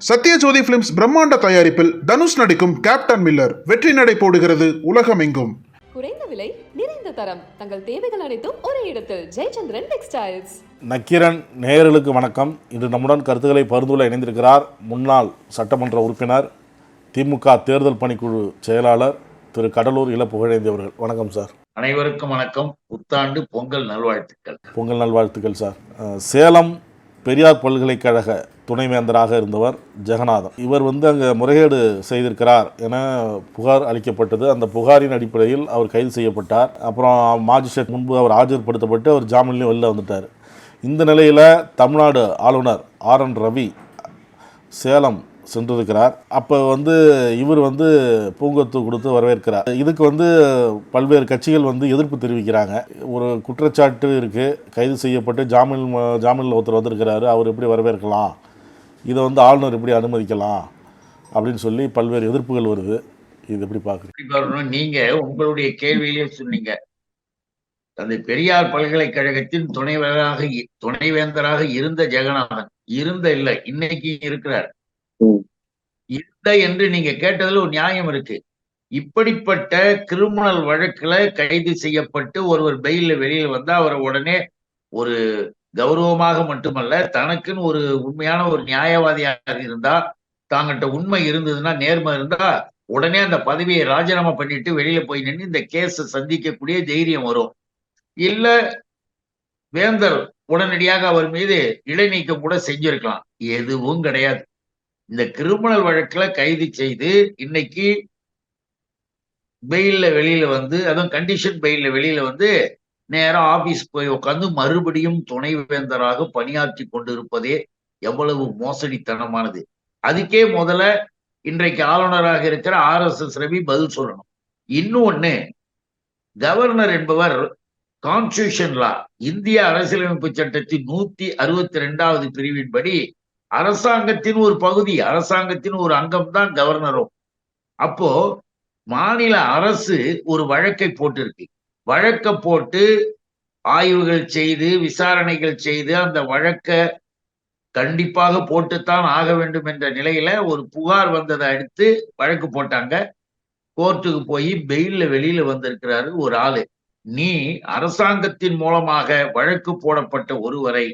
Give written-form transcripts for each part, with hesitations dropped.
Sathyajothi films பிரம்மாண்ட தயாரிப்பில் தனுஷ் நடிக்கும் கேப்டன் மில்லர் வெற்றி நடை போடுகிறது உலகமெங்கும். குறைந்த விலை நிறைந்த தரம் தங்கள் தேவைகள் அனைத்தும் ஒரே இடத்தில் ஜெயச்சந்திரன் டெக்ஸ்டைல்ஸ். நக்கீரன் நேயர்களுக்கு வணக்கம். இன்று நம்முடன் கருத்துக்களை பகிர்ந்துள்ள இணைந்திருக்கிறார் முன்னாள் சட்டமன்ற உறுப்பினர், திமுக தேர்தல் பணிக்குழு செயலாளர் திரு கடலூர் இள புகழேந்தி அவர்கள். வணக்கம் சார். அனைவருக்கும் வணக்கம். புத்தாண்டு பொங்கல் நல்வாழ்த்துக்கள். பொங்கல் நல்வாழ்த்துக்கள் சார். சேலம் பெரியார் பல்கலைக்கழக துணைவேந்தராக இருந்தவர் ஜெகநாதன். இவர் அங்கே முறைகேடு செய்திருக்கிறார் என புகார் அளிக்கப்பட்டது. அந்த புகாரின் அடிப்படையில் அவர் கைது செய்யப்பட்டார். அப்புறம் மாஜிஸ்ட்ரேட் முன்பு அவர் ஆஜர்படுத்தப்பட்டு அவர் ஜாமீன்லையும் வெளில வந்துட்டார். இந்த நிலையில் தமிழ்நாடு ஆளுநர் RN ரவி சேலம் சென்றிருக்கிறார். அப்போ இவர் பூங்கொத்து கொடுத்து வரவேற்கிறார். இதுக்கு பல்வேறு கட்சிகள் எதிர்ப்பு தெரிவிக்கிறாங்க. ஒரு குற்றச்சாட்டு இருக்குது, கைது செய்யப்பட்டு ஜாமீனில் ஒருத்தர் வந்திருக்கிறாரு, அவர் எப்படி வரவேற்கலாம், இதை ஆளுநர் எப்படி அனுமதிக்கலாம் அப்படின்னு சொல்லி பல்வேறு எதிர்ப்புகள் வருது. இது எப்படி பார்க்குறீங்க? நீங்கள் உங்களுடைய கேள்வியிலே சொன்னீங்க, அந்த பெரியார் பல்கலைக்கழகத்தின் துணைவேந்தராக இருந்த ஜெகநாதன் இல்லை, இன்னைக்கு இருக்கிறார். இருந்த என்று நீங்க கேட்டதுல ஒரு நியாயம் இருக்கு. இப்படிப்பட்ட கிரிமினல் வழக்குல கைது செய்யப்பட்டு ஒருவர் பெயில வெளியில வந்தா அவரை உடனே ஒரு கௌரவமாக மட்டுமல்ல, தனக்குன்னு ஒரு உண்மையான ஒரு நியாயவாதியாக இருந்தா, தாங்கிட்ட உண்மை இருந்ததுன்னா, நேர்மை இருந்தா உடனே அந்த பதவியை ராஜினாமா பண்ணிட்டு வெளியில போய் நின்று இந்த கேஸை சந்திக்கக்கூடிய தைரியம் வரும். இல்ல வேந்தர் உடனடியாக அவர் மீது இடைநீக்கம் கூட செஞ்சிருக்கலாம். எதுவும் கிடையாது. இந்த கிரிமினல் வழக்குல கைது செய்து இன்னைக்கு பெயில்ல வெளியில அதுவும் கண்டிஷன் பெயில்ல வெளியில நேரம் ஆபீஸ் போய் உட்காந்து மறுபடியும் துணைவேந்தராக பணியாற்றி கொண்டிருப்பதே எவ்வளவு மோசடித்தனமானது. அதுக்கே முதல்ல இன்றைக்கு ஆளுநராக இருக்கிற RSS ரவி பதில் சொல்லணும். இன்னொன்னு, கவர்னர் என்பவர் கான்ஸ்டிடியூஷன் லா, இந்திய அரசியலமைப்பு சட்டத்தின் 162வது பிரிவின்படி அரசாங்கத்தின் ஒரு பகுதி, அரசாங்கத்தின் ஒரு அங்கம் தான் கவர்னரும். அப்போ மாநில அரசு ஒரு வழக்கை போட்டிருக்கு. வழக்கை போட்டு ஆய்வுகள் செய்து விசாரணைகள் செய்து அந்த வழக்கை கண்டிப்பாக போட்டுத்தான் ஆக வேண்டும் என்ற நிலையில ஒரு புகார் வந்ததை அடுத்து வழக்கு போட்டாங்க. கோர்ட்டுக்கு போய் பெயில்ல வெளியில வந்திருக்கிறாரு ஒரு ஆளு. நீ அரசாங்கத்தின் மூலமாக வழக்கு போடப்பட்ட ஒருவரை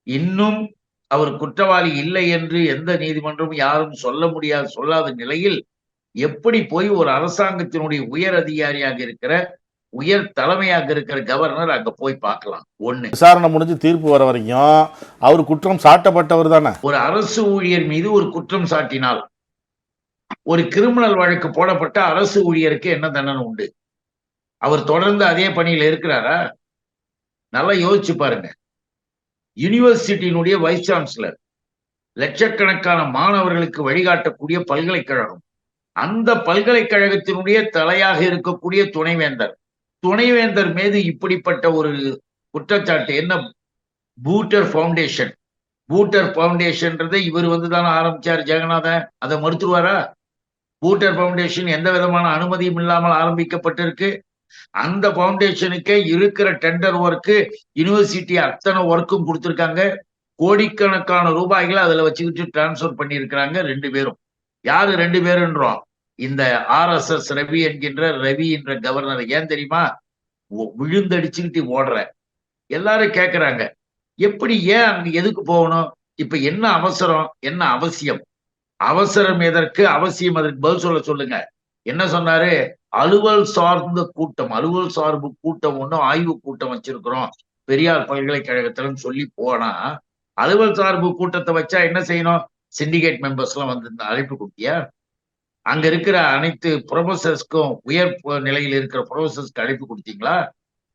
இன்னும் அவர் குற்றவாளி இல்லை என்று எந்த நீதிமன்றமும் யாரும் சொல்லாத நிலையில் எப்படி போய் ஒரு அரசாங்கத்தினுடைய உயர் அதிகாரியாக இருக்கிற, உயர் தலைமையாக இருக்கிற கவர்னர் அங்க போய் பார்க்கலாம்? ஒண்ணு, விசாரணை முடிஞ்சு தீர்ப்பு வர வரைக்கும் அவர் குற்றம் சாட்டப்பட்டவர் தானே. ஒரு அரசு ஊழியர் மீது ஒரு குற்றம் சாட்டினால், ஒரு கிரிமினல் வழக்கு போடப்பட்ட அரசு ஊழியருக்கு என்ன தண்டனை உண்டு? அவர் தொடர்ந்து அதே பணியில் இருக்கிறாரா? நல்லா யோசிச்சு பாருங்க. யூனிவர்சிட்டியினுடைய வைஸ் சான்சலர், லட்சக்கணக்கான மாணவர்களுக்கு வழிகாட்டக்கூடிய பல்கலைக்கழகம், அந்த பல்கலைக்கழகத்தினுடைய தலையாக இருக்கக்கூடிய துணைவேந்தர் மீது இப்படிப்பட்ட ஒரு குற்றச்சாட்டு என்ன? பூட்டர் ஃபவுண்டேஷன்றதை இவர் தானே ஆரம்பிச்சார் ஜெகநாதன். அதை மறுத்துருவாரா? பூட்டர் ஃபவுண்டேஷன் எந்த விதமான அனுமதியும் இல்லாமல் ஆரம்பிக்கப்பட்டிருக்கு. அந்த பவுண்டேஷனுக்கே இருக்கிற டெண்டர் ஒர்க்கு யூனிவர்சிட்டி அத்தனை ஒர்க்கும் கொடுத்துருக்காங்க. கோடிக்கணக்கான ரூபாய்களை அதுல வச்சுக்கிட்டு டிரான்ஸ்பர் பண்ணியிருக்கிறாங்க ரெண்டு பேரும். யாரு ரெண்டு பேருன்றோம்? இந்த RSS ரவி என்ற கவர்னர். ஏன் தெரியுமா? விழுந்தடிச்சுக்கிட்டு ஓடுற எல்லாரும் கேட்கிறாங்க, எப்படி, ஏன் அங்க எதுக்கு போகணும்? இப்ப என்ன அவசரம், என்ன அவசியம்? அவசரம் எதற்கு, அவசியம் அதற்கு பதில் சொல்லுங்க. என்ன சொன்னாரு? அலுவல் சார்பு கூட்டம் ஒண்ணு, ஆய்வு கூட்டம் வச்சிருக்கிறோம் பெரியார் பல்கலைக்கழகத்துலன்னு சொல்லி போனா, அலுவல் சார்பு கூட்டத்தை வச்சா என்ன செய்யணும்? சிண்டிகேட் மெம்பர்ஸ் எல்லாம் அழைப்பு கொடுத்தியா? அங்க இருக்கிற அனைத்து ப்ரொஃபசர்ஸ்க்கும், உயர் நிலையில் இருக்கிற ப்ரொஃபசர்ஸ்க்கு அழைப்பு கொடுத்தீங்களா?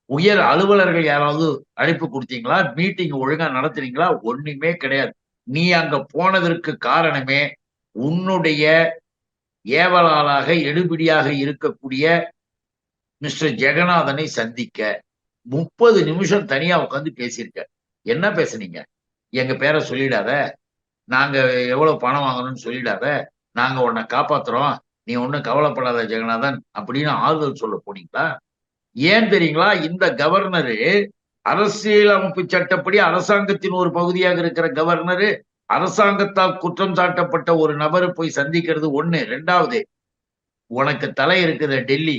உயர் அலுவலர்கள் யாராவது அழைப்பு கொடுத்தீங்களா? மீட்டிங் ஒழுங்கா நடத்துறீங்களா? ஒண்ணுமே கிடையாது. நீ அங்க போனதற்கு காரணமே உன்னுடைய ஏவலாளாக எடுபிடியாக இருக்கக்கூடிய மிஸ்டர் ஜெகநாதனை சந்திக்க 30 நிமிஷம் தனியா உட்காந்து பேசியிருக்க. என்ன பேசுனீங்க? எங்க பேரை சொல்லிடாத, நாங்க எவ்வளவு பணம் வாங்கணும்னு சொல்லிடாத, நாங்க உன்னை காப்பாத்துறோம், நீ ஒன்னும் கவலைப்படாத ஜெகநாதன் அப்படின்னு ஆறுதல் சொல்ல போனீங்களா? ஏன் தெரியுங்களா? இந்த கவர்னரு அரசியலமைப்பு சட்டப்படி அரசாங்கத்தின் ஒரு பகுதியாக இருக்கிற கவர்னரு அரசாங்கத்தால் குற்றம் சாட்டப்பட்ட ஒரு நபரை போய் சந்திக்கிறது ஒண்ணு. ரெண்டாவது, உனக்கு தலை இருக்குது டெல்லி,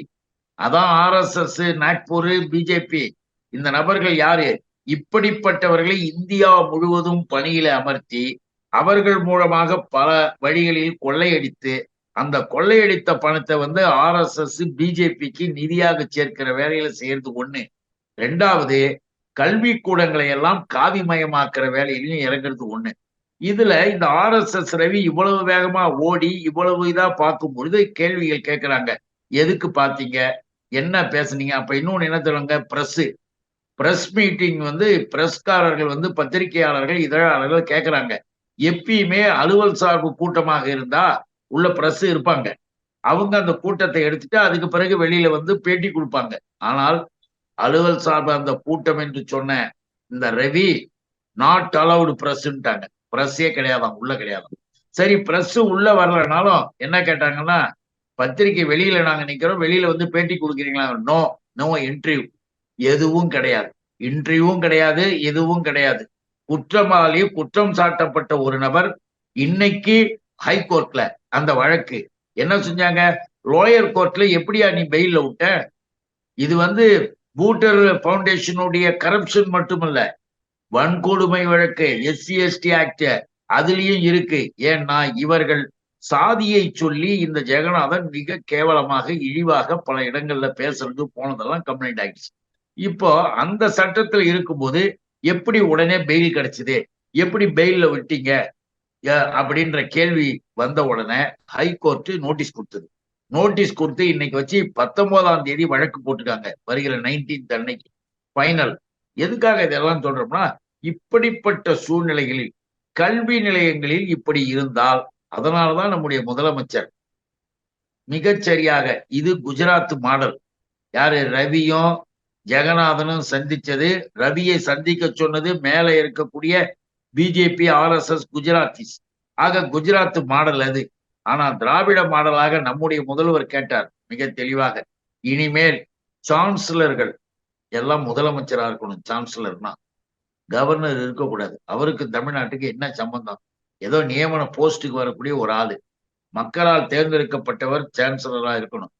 அதான் RSS, நாக்பூர், பிஜேபி. இந்த நபர்கள் யாரு? இப்படிப்பட்டவர்களை இந்தியா முழுவதும் பணியில அமர்த்தி அவர்கள் மூலமாக பல வழிகளில் கொள்ளையடித்து அந்த கொள்ளையடித்த பணத்தை RSS, பிஜேபிக்கு நிதியாக சேர்க்கிற வேலையில செய்யறது ஒண்ணு. ரெண்டாவது, கல்வி கூடங்களை எல்லாம் காவிமயமாக்குற வேலையிலையும் இறங்குறது ஒண்ணு. இதுல இந்த RSS ரவி இவ்வளவு வேகமா ஓடி இவ்வளவு இதா பார்க்கும் பொழுது கேள்விகள் கேட்கிறாங்க. எதுக்கு பாத்தீங்க, என்ன பேசுனீங்க? அப்ப இன்னொன்னு என்ன சொல்லுவாங்க, பிரஸ் மீட்டிங் பிரஸ்காரர்கள் பத்திரிகையாளர்கள் இதழாளர்கள் கேட்கிறாங்க. எப்பயுமே அலுவல் சார்பு கூட்டமாக இருந்தா உள்ள பிரஸ் இருப்பாங்க. அவங்க அந்த கூட்டத்தை எடுத்துட்டு அதுக்கு பிறகு வெளியில பேட்டி கொடுப்பாங்க. ஆனால் அலுவல் சார்பு அந்த கூட்டம் என்று சொன்ன இந்த ரவி நாட் அலவுடு பிரஸ்ன்ட்டாங்க. பிரஸ்ஸே கிடையாதாம், உள்ள கிடையாதாம். சரி, பிரஸ் உள்ள வரலனாலும் என்ன கேட்டாங்கன்னா, பத்திரிகை வெளியில நாங்க நிக்கிறோம், வெளியில பேட்டி கொடுக்குறீங்களா? No, no interview. எதுவும் கிடையாது, இன்டர்வியூவும் கிடையாது, எதுவும் கிடையாது. குற்றவாளி, குற்றம் சாட்டப்பட்ட ஒரு நபர் இன்னைக்கு ஹைகோர்ட்ல அந்த வழக்கு என்ன செஞ்சாங்க, லோயர் கோர்ட்ல எப்படியா நீ பெயில விட்ட? இது பூட்டர் பவுண்டேஷனுடைய கரப்ஷன் மட்டுமல்ல, வன்கொடுமை வழக்கு, SC/ST ஆக்ட் அதுலயும் இருக்கு. ஏன்னா இவர்கள் சாதியை சொல்லி இந்த ஜெகநாதன் மிக கேவலமாக இழிவாக பல இடங்கள்ல பேசுறது போனதெல்லாம் கம்ப்ளைண்ட் ஆயிடுச்சு. இப்போ அந்த சட்டத்துல இருக்கும்போது எப்படி உடனே பெயில் கிடைச்சது, எப்படி பெயில்ல விட்டீங்க அப்படின்ற கேள்வி வந்த உடனே ஹைகோர்ட் நோட்டீஸ் கொடுத்தது. நோட்டீஸ் கொடுத்து இன்னைக்கு வச்சு 19ஆம் தேதி வழக்கு போட்டுருக்காங்க, வருகிற 19th அன்னைக்கு ஃபைனல். எதுக்காக இதெல்லாம் சொல்றோம்னா, இப்படிப்பட்ட சூழ்நிலைகளில் கல்வி நிலையங்களில் இப்படி இருந்தால், அதனாலதான் நம்முடைய முதலமைச்சர் மிகச்சரியாக, இது குஜராத் மாடல். யாரு, ரவியும் ஜெகநாதனும் சந்திச்சது, ரவியை சந்திக்க சொன்னது மேல இருக்கக்கூடிய பிஜேபி, RSS, குஜராத்திஸ். ஆக குஜராத் மாடல் அது. ஆனா திராவிட மாடலாக நம்முடைய முதல்வர் கேட்டார் மிக தெளிவாக, இனிமேல் சான்சலர்கள் எல்லாம் முதலமைச்சரா இருக்கணும். சான்சலர்னா கவர்னர் இருக்கக்கூடாது. அவருக்கு தமிழ்நாட்டுக்கு என்ன சம்பந்தம்? ஏதோ நியமன போஸ்டுக்கு வரக்கூடிய ஒரு ஆளு, மக்களால் தேர்ந்தெடுக்கப்பட்டவர் சான்சலரா இருக்கணும்.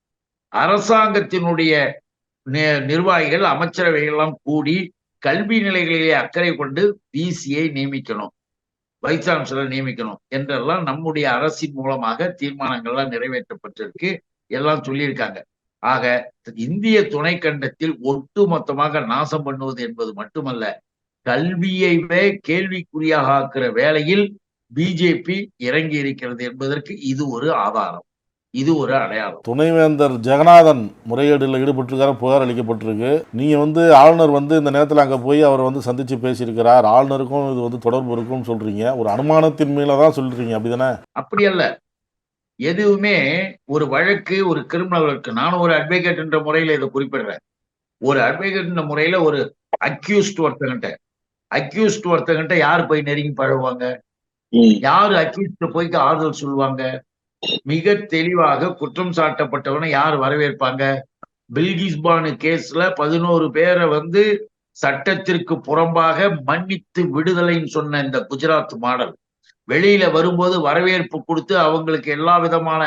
அரசாங்கத்தினுடைய நிர்வாகிகள், அமைச்சரவைகள் எல்லாம் கூடி கல்வி நிலைகளிலே அக்கறை கொண்டு VC-யை நியமிக்கணும், வைஸ் சான்சலர் நியமிக்கணும் என்றெல்லாம் நம்முடைய அரசின் மூலமாக தீர்மானங்கள்லாம் நிறைவேற்றப்பட்டிருக்கு, எல்லாம் சொல்லியிருக்காங்க. ஆக இந்திய துணைக்கண்டத்தில் ஒட்டு மொத்தமாக நாசம் பண்ணுவது என்பது மட்டுமல்ல, கல்வியைவே கேள்விக்குறியாக ஆக்குற வேளையில் பிஜேபி இறங்கி இருக்கிறது என்பதற்கு இது ஒரு ஆதாரம், இது ஒரு அடையாளம். துணைவேந்தர் ஜெகநாதன் முறைகேடுல ஈடுபட்டிருக்காரு, புகார் அளிக்கப்பட்டிருக்கு. நீங்க ஆளுநர் இந்த நேரத்தில் அங்கே போய் அவர் சந்திச்சு பேசியிருக்கிறார், ஆளுநருக்கும் இது தொடர்பு இருக்கும்னு சொல்றீங்க. ஒரு அனுமானத்தின் மேல தான் சொல்றீங்க, அப்படிதானே? அப்படி அல்ல. எதுவுமே ஒரு வழக்கு, ஒரு கிரிமினல் வழக்கு, நானும் ஒரு அட்வொகேட் என்ற முறையில இதை குறிப்பிடுறேன். ஒரு அட்வொகேட் என்ற முறையில ஒரு அக்யூஸ்ட் ஒருத்தங்கிட்ட யாரு போய் நெருங்கி பழகுவாங்க? யாரு அக்யூஸ்ட் போய் ஆறுதல் சொல்லுவாங்க? மிக தெளிவாக குற்றம் சாட்டப்பட்டவனை யார் வரவேற்பாங்க? பில்கிஸ் பானு கேஸ்ல 11 பேரை சட்டத்திற்கு புறம்பாக மன்னித்து விடுதலைன்னு சொன்ன இந்த குஜராத் மாடல் வெளியில வரும்போது வரவேற்பு கொடுத்து அவங்களுக்கு எல்லா விதமான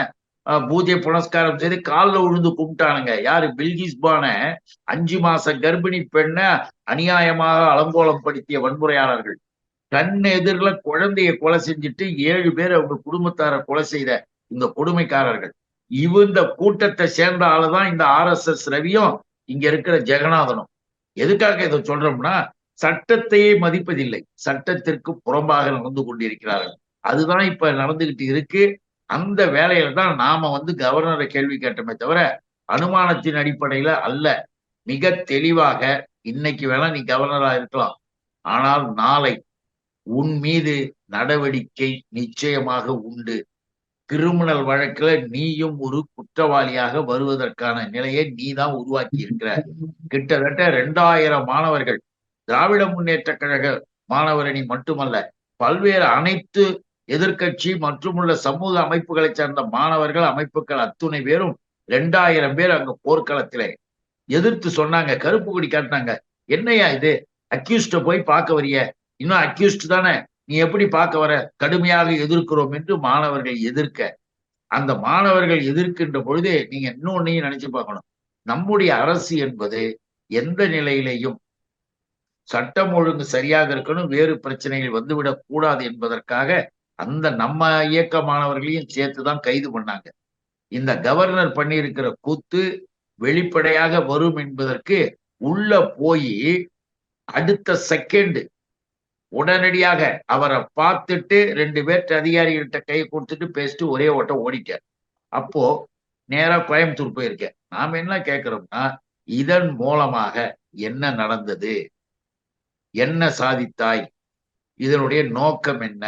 பூஜை புனஸ்காரம் செய்து காலில் விழுந்து கும்பிட்டானுங்க. யாரு? பில்கிஸ் பான 5 மாச கர்ப்பிணி பெண்ணை அநியாயமாக அலங்கோலம் படுத்திய வன்முறையாளர்கள், கண் எதிரில் குழந்தைய கொலை செஞ்சுட்டு 7 பேர் அவங்க குடும்பத்தார கொலை செய்த இந்த கொடுமைக்காரர்கள். இந்த கூட்டத்தை சேர்ந்த ஆளுதான் இந்த RSS ரவியும் இங்க இருக்கிற ஜெகநாதனும். எதுக்காக இதை சொல்றோம்னா, சட்டத்தையே மதிப்பதில்லை, சட்டத்திற்கு புறம்பாக நடந்து கொண்டிருக்கிறார்கள். அதுதான் இப்ப நடந்துகிட்டு இருக்கு. அந்த வேலையில தான் நாம கவர்னரை கேள்வி கேட்டோமே தவிர அனுமானத்தின் அடிப்படையில அல்ல. மிக தெளிவாக, இன்னைக்கு வேணா நீ கவர்னரா இருக்கலாம், ஆனால் நாளை உன் மீது நடவடிக்கை நிச்சயமாக உண்டு. கிரிமினல் வழக்குல நீயும் ஒரு குற்றவாளியாக வருவதற்கான நிலையை நீ தான் உருவாக்கி இருக்கிற. கிட்டத்தட்ட 2000 மாணவர்கள், திராவிட முன்னேற்ற கழக மாணவரணி மட்டுமல்ல, பல்வேறு அனைத்து எதிர்கட்சி மற்றும் உள்ள சமூக அமைப்புகளை சார்ந்த மாணவர்கள், அமைப்புகள் அத்துணை பேரும் 2000 பேர் அங்க போர்க்களத்திலே எதிர்த்து சொன்னாங்க, கருப்பு கொடி காட்டினாங்க. என்னையா இது, அக்யூஸ்ட போய் பார்க்க வரிய, இன்னும் அக்யூஸ்ட் தானே, நீ எப்படி பார்க்க வர? கடுமையாக எதிர்க்கிறோம் என்று மாணவர்கள் எதிர்க்க, அந்த மாணவர்கள் எதிர்க்கின்ற பொழுது நீங்க இன்னொன்னையும் நினைச்சு பார்க்கணும். நம்முடைய அரசு என்பது எந்த நிலையிலேயும் சட்டம் ஒழுங்கு சரியாக இருக்கணும், வேறு பிரச்சனைகள் வந்துவிடக் கூடாது என்பதற்காக அந்த நம்ம இயக்க மாணவர்களையும் சேர்த்துதான் கைது பண்ணாங்க. இந்த கவர்னர் பண்ணியிருக்கிற கூத்து வெளிப்படையாக வரும் என்பதற்கு உள்ள போய் அடுத்த செகண்ட் உடனடியாக அவரை பார்த்துட்டு 2 பேர்ட்ட அதிகாரிகள்கிட்ட கை கொடுத்துட்டு பேசிட்டு ஒரே ஓட்டம் ஓடிட்டார். அப்போ நேரா கோயம்புத்தூர் போயிருக்கேன். நாம என்ன கேட்கிறோம்னா, இதன் மூலமாக என்ன நடந்தது, என்ன சாதித்தாய், இதனுடைய நோக்கம் என்ன,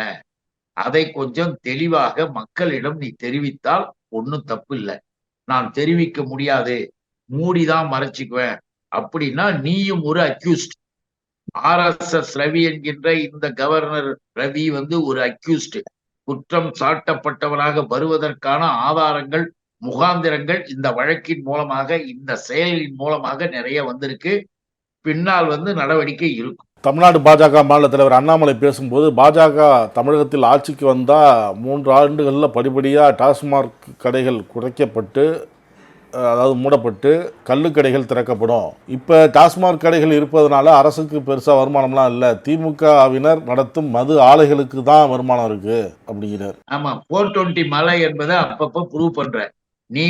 அதை கொஞ்சம் தெளிவாக மக்களிடம் நீ தெரிவித்தால் ஒன்னும் தப்பு இல்லை. நான் தெரிவிக்க முடியாது, மூடிதான் மறைச்சிக்குவேன் அப்படின்னா நீயும் ஒரு அக்யூஸ்ட். RSS ரவி என்கின்ற இந்த கவர்னர் ரவி ஒரு அக்யூஸ்ட், குற்றம் சாட்டப்பட்டவராக வருவதற்கான ஆதாரங்கள் முகாந்திரங்கள் இந்த வழக்கின் மூலமாக, இந்த செயலின் மூலமாக நிறைய வந்திருக்கு. பின்னால் நடவடிக்கை இருக்கும். தமிழ்நாடு பாஜக மாநில தலைவர் அண்ணாமலை பேசும்போது, பாஜக தமிழகத்தில் ஆட்சிக்கு வந்தால் 3 ஆண்டுகளில் படிப்படியாக டாஸ்மாக் கடைகள் குறைக்கப்பட்டு, அதாவது மூடப்பட்டு கள்ளுக்கடைகள் திறக்கப்படும். இப்போ டாஸ்மாக் கடைகள் இருப்பதனால அரசுக்கு பெருசாக வருமானம்லாம் இல்லை, திமுகவினர் நடத்தும் மது ஆலைகளுக்கு தான் வருமானம் இருக்கு அப்படிங்கிறார். ஆமா, 420 மலை என்பதை அப்பப்ப ப்ரூவ் பண்ற. நீ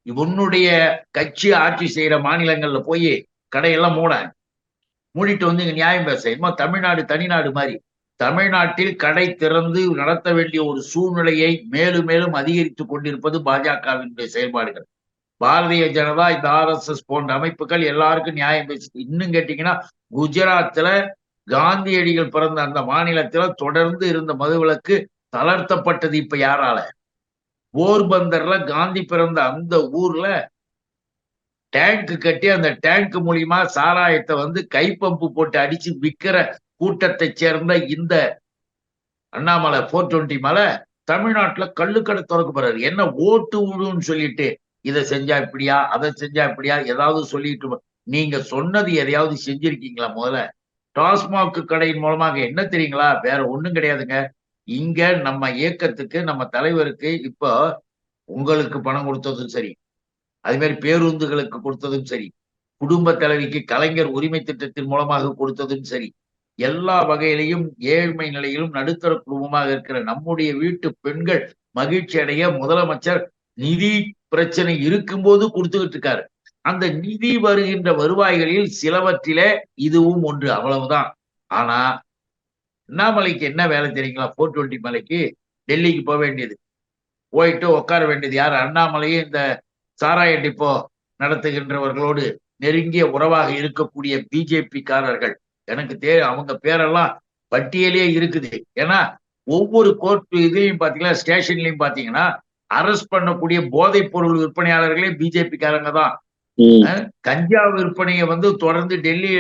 உன்னுடைய கட்சி ஆட்சி செய்யற மாநிலங்கள்ல போய் கடையெல்லாம் மூடிட்டு இங்க நியாயம் பேச. இன்னும் தமிழ்நாடு தனிநாடு மாதிரி தமிழ்நாட்டில் கடை திறந்து நடத்த வேண்டிய ஒரு சூழ்நிலையை மேலும் மேலும் அதிகரித்துக் கொண்டிருப்பது பாஜகவினுடைய செயல்பாடுகள். பாரதிய ஜனதா, இந்த RSS போன்ற அமைப்புகள் எல்லாருக்கும் நியாயம் பேசு. இன்னும் கேட்டீங்கன்னா, குஜராத்ல காந்தியடிகள் பிறந்த அந்த மாநிலத்துல தொடர்ந்து இருந்த மதுவிலக்கு தளர்த்தப்பட்டது. இப்ப யாரால? போர்பந்தர்ல காந்தி பிறந்த அந்த ஊர்ல டேங்க் கட்டி அந்த டேங்க் மூலியமா சாராயத்தை கைப்பம்பு போட்டு அடிச்சு விற்கிற கூட்டத்தை சேர்ந்த இந்த அண்ணாமலை 420 மலை தமிழ்நாட்டுல கள்ளுக்கடை திறக்க போறாரு. என்ன ஓட்டு விழுன்னு சொல்லிட்டு இதை செஞ்சா இப்படியா, அதை செஞ்சா இப்படியா, ஏதாவது சொல்லிட்டு நீங்க சொன்னது எதையாவது செஞ்சிருக்கீங்களா? முதல்ல டாஸ்மாக் கடையின் மூலமாக என்ன தெரியுங்களா? வேற ஒண்ணும் கிடையாதுங்க. இங்க நம்ம இயக்கத்துக்கு, நம்ம தலைவருக்கு இப்போ உங்களுக்கு பணம் கொடுத்ததும் சரி, அதே மாதிரி பேருந்துகளுக்கு கொடுத்ததும் சரி, குடும்ப தலைவிக்கு கலைஞர் உரிமை திட்டத்தின் மூலமாக கொடுத்ததும் சரி, எல்லா வகையிலையும் ஏழ்மை நிலையிலும் நடுத்தர குடும்பமாக இருக்கிற நம்முடைய வீட்டு பெண்கள் மகிழ்ச்சி அடைய முதலமைச்சர் நிதி பிரச்சனை இருக்கும்போது கொடுத்துக்கிட்டு இருக்காரு. அந்த நிதி வருகின்ற வருவாய்களில் சிலவற்றிலே இதுவும் ஒன்று, அவ்வளவுதான். ஆனா அண்ணாமலைக்கு என்ன வேலை தெரியுங்களா? 420 மலைக்கு டெல்லிக்கு போக வேண்டியது, போயிட்டு உட்கார வேண்டியது யார்? அண்ணாமலையும் இந்த சாராய டிப்போ நடத்துகின்றவர்களோடு நெருங்கிய உறவாக இருக்கக்கூடிய பிஜேபி காரர்கள். எனக்கு அவங்க பேரெல்லாம் பட்டியலே இருக்குது. ஏன்னா ஒவ்வொரு கோர்ட் இதுலயும் பாத்தீங்கன்னா, ஸ்டேஷன்லயும் பாத்தீங்கன்னா, அரெஸ்ட் பண்ணக்கூடிய போதைப் பொருள் விற்பனையாளர்களே பிஜேபி காரங்க தான். கஞ்சா விற்பனையை தொடர்ந்து டெல்லி,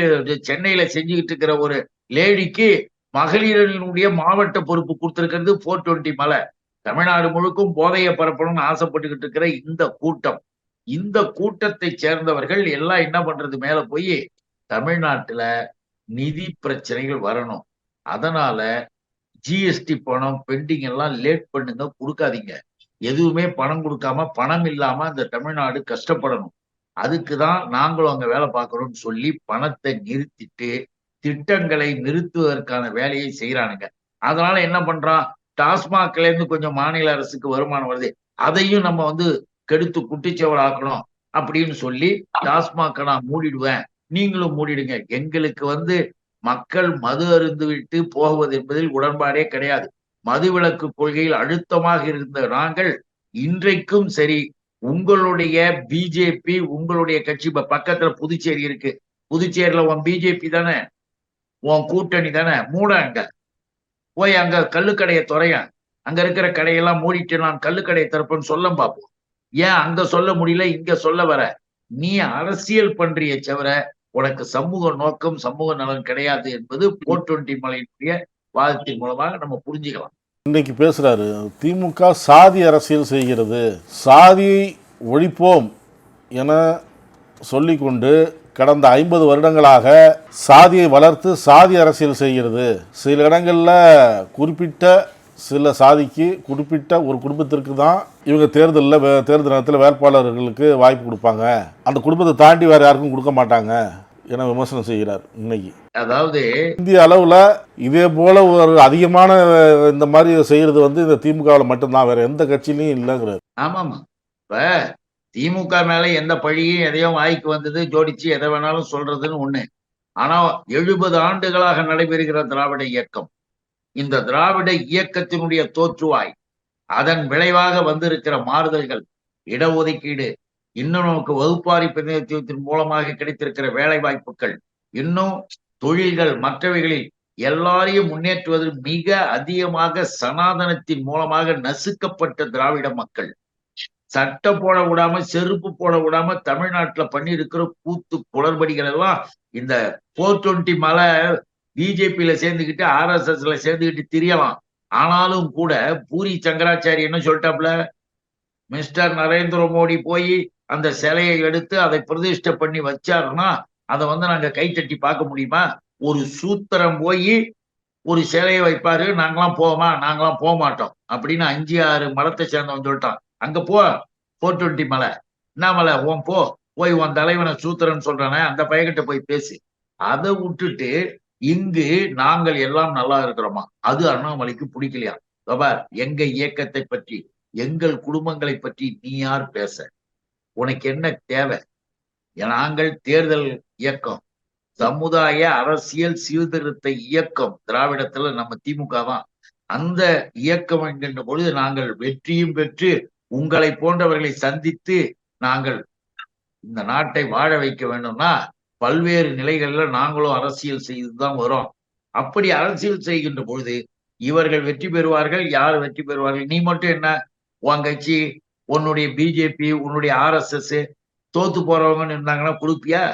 சென்னையில செஞ்சுக்கிட்டு இருக்கிற ஒரு லேடிக்கு மகளிரினுடைய மாவட்ட பொறுப்பு கொடுத்திருக்கிறது 420 மலை. தமிழ்நாடு முழுக்கும் போதையை பரப்பணும்னு ஆசைப்பட்டுக்கிட்டு இருக்கிற இந்த கூட்டம், இந்த கூட்டத்தை சேர்ந்தவர்கள் எல்லாம் என்ன பண்றது? மேல போய் தமிழ்நாட்டுல நிதி பிரச்சனைகள் வரணும், அதனால ஜிஎஸ்டி பணம் பெண்டிங் எல்லாம் லேட் பண்ணுங்க, கொடுக்காதீங்க. எதுவுமே பணம் கொடுக்காம, பணம் இல்லாம இந்த தமிழ்நாடு கஷ்டப்படணும். அதுக்குதான் நாங்களும் அங்க வேலை பார்க்கிறோம்னு சொல்லி பணத்தை நிறுத்திட்டு திட்டங்களை நிறுத்துவதற்கான வேலையை செய்யறானுங்க. அதனால என்ன பண்றான்? டாஸ்மாக்ல இருந்து கொஞ்சம் மாநில அரசுக்கு வருமானம் வருது, அதையும் நம்ம கெடுத்து குட்டிச்சவள் ஆக்கணும் அப்படின்னு சொல்லி டாஸ்மாக் நான் மூடிடுவேன், நீங்களும் மூடிடுங்க. எங்களுக்கு மக்கள் மது அருந்து விட்டு போவது என்பதில் உடன்பாடே கிடையாது. மதுவிலக்கு கொள்கையில் அழுத்தமாக இருந்த நாங்கள் இன்றைக்கும் சரி, உங்களுடைய பிஜேபி, உங்களுடைய கட்சி, இப்ப பக்கத்துல புதுச்சேரி இருக்கு, புதுச்சேரியில உன் பிஜேபி தானே, உன் கூட்டணி தானே, மூடாங்க. போய் அங்க கள்ளுக்கடையை துறைய, அங்க இருக்கிற கடையெல்லாம் மூடிட்டு நான் கள்ளுக்கடையை திறப்பேன்னு சொல்ல பார்ப்போம். ஏன் அங்க சொல்ல முடியல, இங்க சொல்ல வர? நீ அரசியல் பண்றிய தவிர உனக்கு சமூக நோக்கம், சமூக நலன் கிடையாது என்பது 420 மலையினுடைய வாதத்தின் மூலமாக நம்ம புரிஞ்சுக்கலாம். இன்னைக்கு பேசுறாரு, திமுக சாதி அரசியல் செய்கிறது, சாதியை ஒழிப்போம் என சொல்லிக்கொண்டு கடந்த 50 வருடங்களாக சாதியை வளர்த்து சாதி அரசியல் செய்கிறது. சில இடங்களில் குறிப்பிட்ட சில சாதிக்கு குறிப்பிட்ட ஒரு குடும்பத்திற்கு தான் இவங்க தேர்தல் நேரத்தில் வேட்பாளர்களுக்கு வாய்ப்பு கொடுப்பாங்க, அந்த குடும்பத்தை தாண்டி வேறு யாருக்கும் கொடுக்க மாட்டாங்க என விமர்சனம் செய்கிறார். இன்னைக்கு அதாவது இந்திய அளவில் இதே போல ஒரு அதிகமான இந்த மாதிரி செய்கிறது இந்த திமுகவில் மட்டும்தான், வேற எந்த கட்சியிலையும் இல்லைங்கிறது. ஆமாமா, இப்ப திமுக மேல எந்த பழியும் எதையும் வாய்க்கு வந்தது ஜோடிச்சு எதை வேணாலும் சொல்றதுன்னு ஒண்ணு. ஆனா 70 ஆண்டுகளாக நடைபெறுகிற திராவிட இயக்கம், இந்த திராவிட இயக்கத்தினுடைய தோற்றுவாய், அதன் விளைவாக வந்திருக்கிற மாறுதல்கள், இடஒதுக்கீடு, இன்னும் நமக்கு வகுப்பாரி பிரதிநிதித்துவத்தின் மூலமாக கிடைத்திருக்கிற வேலை வாய்ப்புகள், இன்னும் தொழில்கள், மற்றவைகளில் எல்லாரையும் முன்னேற்றுவதில் மிக அதிகமாக சனாதனத்தின் மூலமாக நசுக்கப்பட்ட திராவிட மக்கள், சட்டை போட விடாம செருப்பு போட விடாம தமிழ்நாட்டுல பண்ணியிருக்கிற கூத்து குளறுபடிகள் எல்லாம் இந்த 420 மலை பிஜேபியில சேர்ந்துக்கிட்டு RSSல சேர்ந்துக்கிட்டு திரியலாம். ஆனாலும் கூட பூரி சங்கராச்சாரி என்ன சொல்லிட்டாப்ல, மிஸ்டர் நரேந்திர மோடி போய் அந்த சிலையை எடுத்து அதை பிரதிஷ்டை பண்ணி வச்சாருன்னா அதை நாங்க கைத்தட்டி பார்க்க முடியுமா? ஒரு சூத்திரம் போய் ஒரு சிலையை வைப்பாரு, நாங்களாம் போவோமா? நாங்களாம் போக மாட்டோம் அப்படின்னு 5-6 மலத்தை சேர்ந்தவன் சொல்லிட்டான். அங்க போ 420 மலை, என்ன மலை உன் போய் உன் தலைவனை சூத்திரன்னு சொல்றானே அந்த பையன்கிட்ட போய் பேசு. அதை விட்டுட்டு இங்கு நாங்கள் எல்லாம் நல்லா இருக்கிறோமா, அது அண்ணாமலைக்கு பிடிக்கலையா? பார், எங்க இயக்கத்தை பற்றி, எங்கள் குடும்பங்களை பற்றி நீ யார் பேச? உனக்கு என்ன தேவை? நாங்கள் தேர்தல் இயக்கம், சமுதாய அரசியல் சீர்திருத்த இயக்கம். திராவிடத்துல நம்ம திமுக தான் அந்த இயக்கம் என்கின்ற பொழுது நாங்கள் வெற்றியும் பெற்று உங்களை போன்றவர்களை சந்தித்து நாங்கள் இந்த நாட்டை வாழ வைக்க வேண்டும்னா பல்வேறு நிலைகள்ல நாங்களும் அரசியல் செய்துதான் வரோம். அப்படி அரசியல் செய்கின்ற பொழுது இவர்கள் வெற்றி பெறுவார்கள். யார் வெற்றி பெறுவார்கள்? நீ மட்டும் என்ன, உன் கட்சி, உன்னுடைய பிஜேபி, உன்னுடைய RSS தோத்து போறவங்கன்னு இருந்தாங்கன்னா கொடுப்பியா?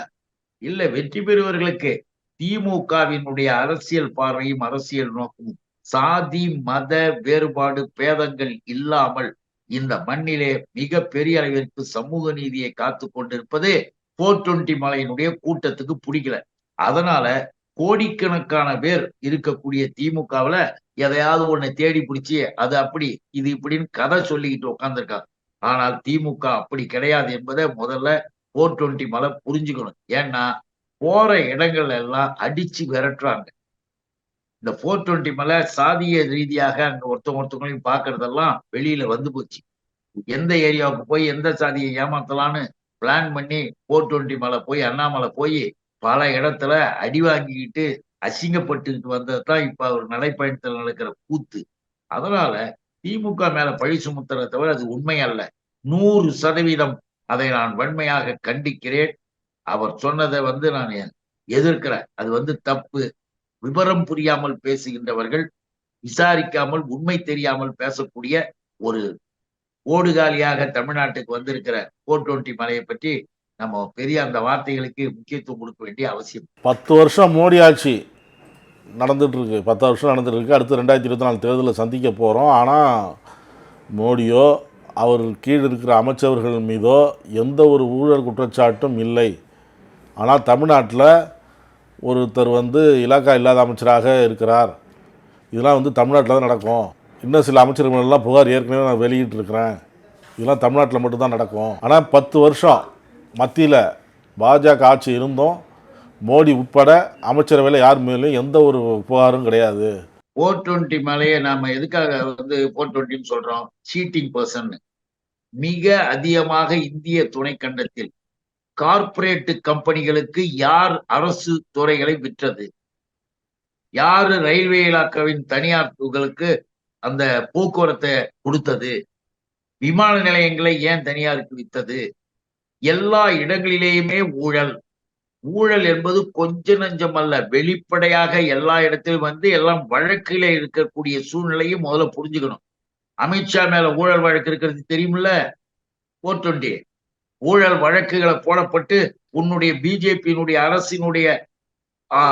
இல்ல, வெற்றி பெறுவர்களுக்கு திமுகவினுடைய அரசியல் பார்வையும் அரசியல் நோக்கமும் சாதி மத வேறுபாடு பேதங்கள் இல்லாமல் இந்த மண்ணிலே மிக பெரிய அளவிற்கு சமூக நீதியை காத்து கொண்டிருப்பது 420 மலையினுடைய கூட்டத்துக்கு பிடிக்கல. அதனால கோடிக்கணக்கான பேர் இருக்கக்கூடிய திமுகவுல எதையாவது ஒண்ணு தேடி பிடிச்சி அது அப்படி இது இப்படின்னு கதை சொல்லிக்கிட்டு உட்கார்ந்துருக்காங்க. ஆனால் திமுக அப்படி கிடையாது என்பதை முதல்ல 420 மலை புரிஞ்சுக்கணும். ஏன்னா போற இடங்கள் எல்லாம் அடிச்சு விரட்டுறாங்க. இந்த 420 மலை சாதிய ரீதியாக அங்க ஒருத்தவங்களையும் பாக்குறதெல்லாம் வெளியில வந்து போச்சு. எந்த ஏரியாவுக்கு போய் எந்த சாதியை ஏமாத்தலான்னு பிளான் பண்ணி 420 மலை போய் அண்ணாமலை போய் பல இடத்துல அடி வாங்கிக்கிட்டு அசிங்கப்பட்டுக்கிட்டு வந்ததுதான் இப்ப அவர் நடைப்பயணத்தில் நடக்கிற கூத்து. அதனால திமுக மேல பழி சுமத்துறதை தவிர அது உண்மை அல்ல. 100% அதை நான் வன்மையாக கண்டிக்கிறேன். அவர் சொன்னதை நான் எதிர்க்கிறேன். அது தப்பு. விவரம் புரியாமல் பேசுகின்றவர்கள், விசாரிக்காமல் உண்மை தெரியாமல் பேசக்கூடிய ஒரு ஓடுகாலியாக தமிழ்நாட்டுக்கு வந்திருக்கிற 420 மலையை பற்றி நம்ம பெரிய அந்த வார்த்தைகளுக்கு முக்கியத்துவம் கொடுக்க வேண்டிய அவசியம். 10 வருஷம் மோடி ஆட்சி நடந்துட்டு இருக்கு, 10 வருஷம் நடந்துட்டு இருக்கு. அடுத்து 2024 தேர்தலில் சந்திக்க போகிறோம். ஆனால் மோடியோ அவர் கீழ் இருக்கிற அமைச்சர்கள் மீதோ எந்த ஒரு ஊழல் குற்றச்சாட்டும் இல்லை. ஆனால் தமிழ்நாட்டில் ஒருத்தர் இலாக்கா இல்லாத அமைச்சராக இருக்கிறார். இதெல்லாம் தமிழ்நாட்டில் தான் நடக்கும். இன்னும் சில அமைச்சர்களெல்லாம் புகார் ஏற்கனவே நான் வெளியிட்டிருக்கிறேன். இதெல்லாம் தமிழ்நாட்டில் மட்டும்தான் நடக்கும். ஆனால் 10 வருஷம் மத்தியில் பாஜக ஆட்சி இருந்தும் மோடி உட்பட அமைச்சரவையில் யார் மேலேயும் எந்த ஒரு புகாரும் கிடையாது. 420 மலையை நாம எதுக்காக 420 சொல்றோம்? சீட்டிங் பர்சன் மிக அதிகமாக இந்திய துணைக்கண்டத்தில் கார்ப்பரேட் கம்பெனிகளுக்கு யார் அரசு துறைகளை விற்றது? யாரு ரயில்வே இலாக்காவின் தனியார்களுக்கு அந்த போக்குவரத்தை கொடுத்தது? விமான நிலையங்களை ஏன் தனியாருக்கு வித்தது? எல்லா இடங்களிலேயுமே ஊழல். ஊழல் என்பது கொஞ்ச நஞ்சம் அல்ல, வெளிப்படையாக எல்லா இடத்திலும் எல்லாம் வழக்கில இருக்கக்கூடிய சூழ்நிலையும் முதல்ல புரிஞ்சுக்கணும். அமித்ஷா மேல ஊழல் வழக்கு இருக்கிறது தெரியுமில்ல? 420 ஊழல் வழக்குகளை போடப்பட்டு உன்னுடைய பிஜேபியினுடைய அரசினுடைய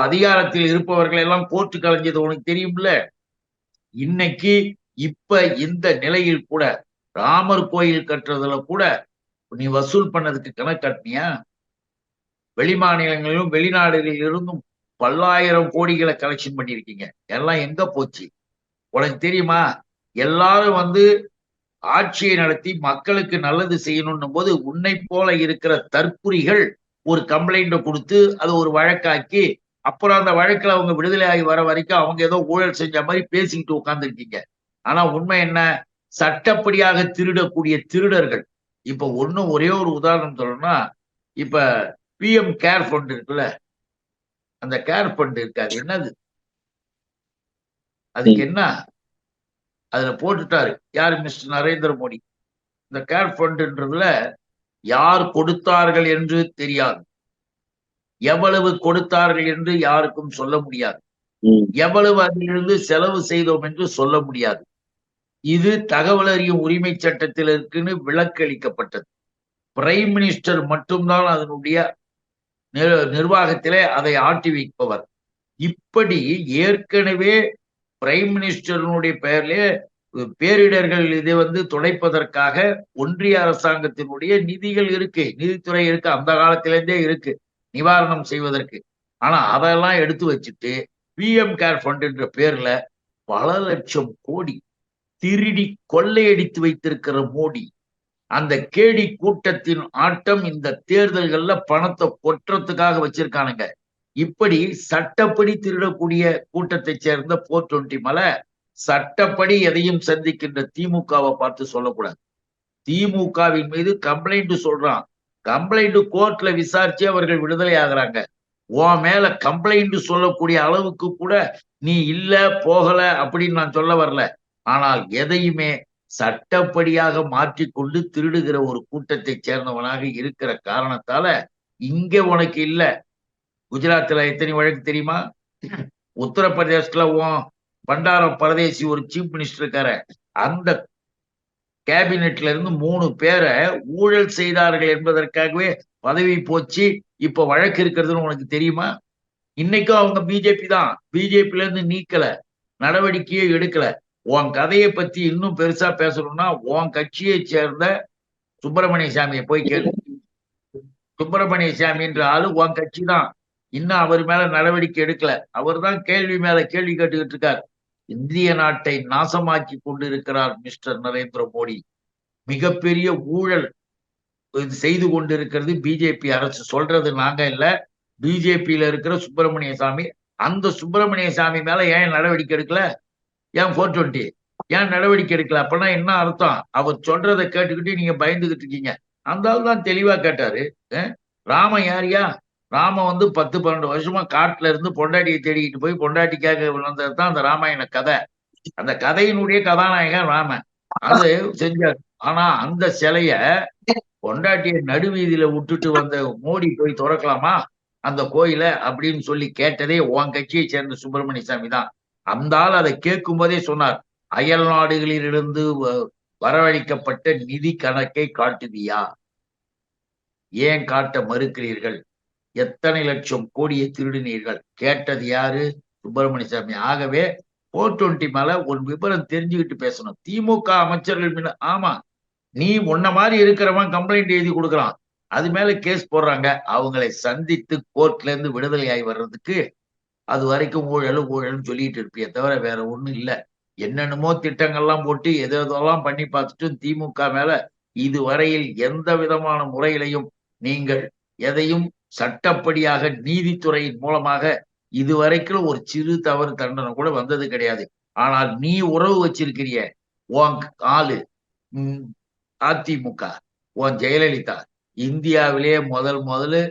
அதிகாரத்தில் இருப்பவர்கள் எல்லாம் கோர்ட்டு கலைஞ்சது உனக்கு தெரியும்ல? இன்னைக்கு இப்ப இந்த நிலையில் கூட ராமர் கோயில் கட்டுறதுல கூட நீ வசூல் பண்ணதுக்கு கணக்கு காட்டினியா? வெளி மாநிலங்களிலும் வெளிநாடுகளில் இருந்தும் பல்லாயிரம் கோடிகளை கலெக்ஷன் பண்ணியிருக்கீங்க. எல்லாம் எங்க போச்சு உனக்கு தெரியுமா? எல்லாரும் வந்து ஆட்சியை நடத்தி மக்களுக்கு நல்லது செய்யணும்னும் போது உன்னை போல இருக்கிற தற்குறிகள் ஒரு கம்ப்ளைண்ட கொடுத்து அது ஒரு வழக்காக்கி அப்புறம் அந்த வழக்குல அவங்க விடுதலை ஆகி வர வரைக்கும் அவங்க ஏதோ ஊழல் செஞ்ச மாதிரி பேசிக்கிட்டு உட்கார்ந்துருக்கீங்க. ஆனா உண்மை என்ன? சட்டப்படியாக திருடக்கூடிய திருடர்கள். இப்ப ஒரே ஒரு உதாரணம் சொல்லணும்னா, இப்ப பிஎம் கேர் ஃபண்ட் இருக்குல்ல, அந்த கேர் ஃபண்ட் இருக்காது என்னது, அதுக்கு என்ன அதுல போட்டுட்டாரு யாரு? மிஸ்டர் நரேந்திர மோடி. இந்த கேர் ஃபண்ட்ன்றதுல யார் கொடுத்தார்கள் என்று தெரியாது, எவ்வளவு கொடுத்தார்கள் என்று யாருக்கும் சொல்ல முடியாது, எவ்வளவு அதிலிருந்து செலவு செய்தோம் என்று சொல்ல முடியாது. இது தகவல் அறியும் உரிமை சட்டத்தில் இருக்குன்னு விலக்களிக்கப்பட்டது. பிரைம் மினிஸ்டர் மட்டும்தான் அதனுடைய நிர்வாகத்திலே அதை ஆட்டி வைப்பவர். இப்படி ஏற்கனவே பிரைம் மினிஸ்டருடைய பெயர்லே பேரிடர்கள் இதை வந்து துடைப்பதற்காக ஒன்றிய அரசாங்கத்தினுடைய நிதிகள் இருக்கு, நிதித்துறை இருக்கு, அந்த காலத்திலேருந்தே இருக்கு நிவாரணம் செய்வதற்கு. ஆனா அதெல்லாம் எடுத்து வச்சுட்டு பிஎம் கேர் ஃபண்ட் என்ற பேர்ல பல லட்சம் கோடி திருடி கொள்ளையடித்து வைத்திருக்கிற மோடி, அந்த கேடி கூட்டத்தின் ஆட்டம் இந்த தேர்தல்கள்ல பணத்தை கொட்டுறதுக்காக வச்சிருக்கானுங்க. இப்படி சட்டப்படி திருடக்கூடிய கூட்டத்தை சேர்ந்த 420 மலை சட்டப்படி எதையும் சந்திக்கின்ற திமுகவை பார்த்து சொல்லக்கூடாது. திமுகவின் மீது கம்ப்ளைண்ட் சொல்றான், கம்ப்ளைண்ட் கோர்ட்ல விசாரிச்சு அவர்கள் விடுதலை ஆகுறாங்க. உன் மேல கம்ப்ளைண்ட் சொல்லக்கூடிய அளவுக்கு கூட நீ இல்ல போகல அப்படின்னு நான் சொல்ல வரல. ஆனால் எதையுமே சட்டப்படியாக மாற்றிக்கொண்டு திருடுகிற ஒரு கூட்டத்தை சேர்ந்தவனாக இருக்கிற காரணத்தால இங்க உனக்கு இல்ல. குஜராத்ல எத்தனை வழக்கு தெரியுமா? உத்தரப்பிரதேசத்துல பண்டாரம் பரதேசி ஒரு சீஃப் மினிஸ்டர் இருக்காரு, அந்த கேபினெட்ல இருந்து 3 பேரை ஊழல் செய்தார்கள் என்பதற்காகவே பதவி போச்சு. இப்ப வழக்கு இருக்கிறதுன்னு உனக்கு தெரியுமா? இன்னைக்கும் அவங்க பிஜேபி தான், பிஜேபில இருந்து நீக்கல, நடவடிக்கையே எடுக்கல. உன் கதையை பத்தி இன்னும் பெருசா பேசணும்னா உன் கட்சியை சேர்ந்த சுப்பிரமணிய சாமியை போய் கேளு. சுப்பிரமணிய சாமின்ற ஆளு உன் கட்சி தான், இன்னும் அவர் மேல நடவடிக்கை எடுக்கல. அவர் தான் கேள்வி மேல கேள்வி கேட்டுக்கிட்டு இருக்கார். இந்திய நாட்டை நாசமாக்கி கொண்டிருக்கிறார் மிஸ்டர் நரேந்திர மோடி. மிகப்பெரிய ஊழல் செய்து கொண்டிருக்கிறது பிஜேபி அரசு. சொல்றது நாங்க இல்ல, பிஜேபியில இருக்கிற சுப்பிரமணிய சாமி. அந்த சுப்பிரமணிய சாமி மேல ஏன் நடவடிக்கை எடுக்கல? ஏன் 420 ஏன் நடவடிக்கை எடுக்கல? அப்படின்னா என்ன அர்த்தம்? அவர் சொல்றதை கேட்டுக்கிட்டு நீங்க பயந்துகிட்டு இருக்கீங்க. அந்த ஆள் தான் தெளிவா கேட்டாரு. ராம யாரியா? ராம 10-12 வருஷமா காட்டுல இருந்து பொண்டாட்டியை தேடிக்கிட்டு போய் பொண்டாட்டிக்காக வந்ததுதான் அந்த ராமாயண கதை. அந்த கதையினுடைய கதாநாயகன் ராமன் அது செஞ்சார். ஆனா அந்த சிலைய பொண்டாட்டியை நடுவீதியில விட்டுட்டு வந்த மோடி போய் திறக்கலாமா அந்த கோயில அப்படின்னு சொல்லி கேட்டதே உன் கட்சியை சேர்ந்த சுப்பிரமணிய சாமி தான். அந்த ஆள் அதை கேட்கும் போதே சொன்னார், அயல் நாடுகளிலிருந்து வரவழைக்கப்பட்ட நிதி கணக்கை காட்டுதியா? ஏன் காட்ட மறுக்கிறீர்கள்? எத்தனை லட்சம் கோடியை திருடினீர்கள்? கேட்டது யாரு? சுப்பிரமணிய சாமி. ஆகவே 420 மேல ஒரு விபரம் தெரிஞ்சுக்கிட்டு பேசணும். திமுக அமைச்சர்கள் மீது ஆமா, நீ உன்ன மாதிரி இருக்கிறவன் கம்ப்ளைண்ட் எழுதி கொடுக்குறான், அது மேல கேஸ் போடுறாங்க. அவங்களை சந்தித்து கோர்ட்ல இருந்து விடுதலை ஆகி வர்றதுக்கு அது வரைக்கும் ஊழல்னு சொல்லிட்டு இருப்பியே தவிர வேற ஒண்ணும் இல்ல. என்னென்னமோ திட்டங்கள்லாம் போட்டு எதெல்லாம் பண்ணி பார்த்துட்டு திமுக மேல இதுவரையில் எந்த விதமான முறையிலையும் நீங்கள் எதையும் சட்டப்படியாக நீதித்துறையின் மூலமாக இதுவரைக்கும் ஒரு சிறு தவறு தண்டனை கூட வந்தது கிடையாது. ஆனால் நீ உறவு வச்சிருக்கிறிய உன் ஆளு அதிமுக, உன் ஜெயலலிதா, இந்தியாவிலேயே முதல்ல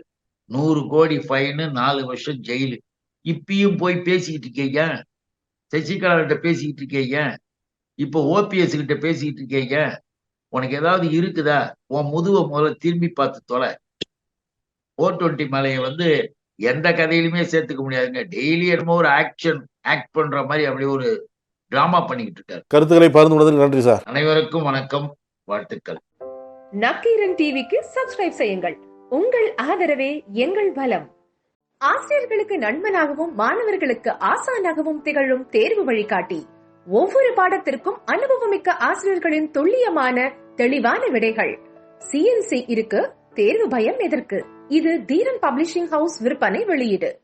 100 கோடி ஃபைனு, 4 வருஷம் ஜெயிலு. இப்பயும் போய் பேசிக்கிட்டு இருக்கீங்க, சசிகலா கிட்ட பேசிக்கிட்டு இருக்கீங்க, இப்போ ஓபிஎஸ் கிட்ட பேசிக்கிட்டு இருக்கீங்க. உனக்கு ஏதாவது இருக்குதா? உன் முதுவை முதல்ல திரும்பி பார்த்து தொலை. 420 மலையை எந்த கதையிலுமே சேர்த்துக்க முடியாதுங்க. டெய்லி என்னமோ ஒரு ஆக்ட் பண்ற மாதிரி அப்படி ஒரு டிராமா பண்ணிக்கிட்டு இருக்காரு. கருத்துக்களை பகிர்ந்து கொண்டதற்கு நன்றி சார். அனைவருக்கும் வணக்கம், வாழ்த்துக்கள். நக்கீரன் டிவிக்கு சப்ஸ்கிரைப் செய்யுங்கள். உங்கள் ஆதரவே எங்கள் பலம். ஆசிரியர்களுக்கு நண்பனாகவும் மாணவர்களுக்கு ஆசானாகவும் திகழும் தேர்வு வழிகாட்டி. ஒவ்வொரு பாடத்திற்கும் அனுபவமிக்க ஆசிரியர்களின் துல்லியமான தெளிவான விடைகள். சிஎன்சி இருக்கு, தேர்வு பயம் எதற்கு? இது தீரன் பப்ளிஷிங் ஹவுஸ் விற்பனை வெளியீடு.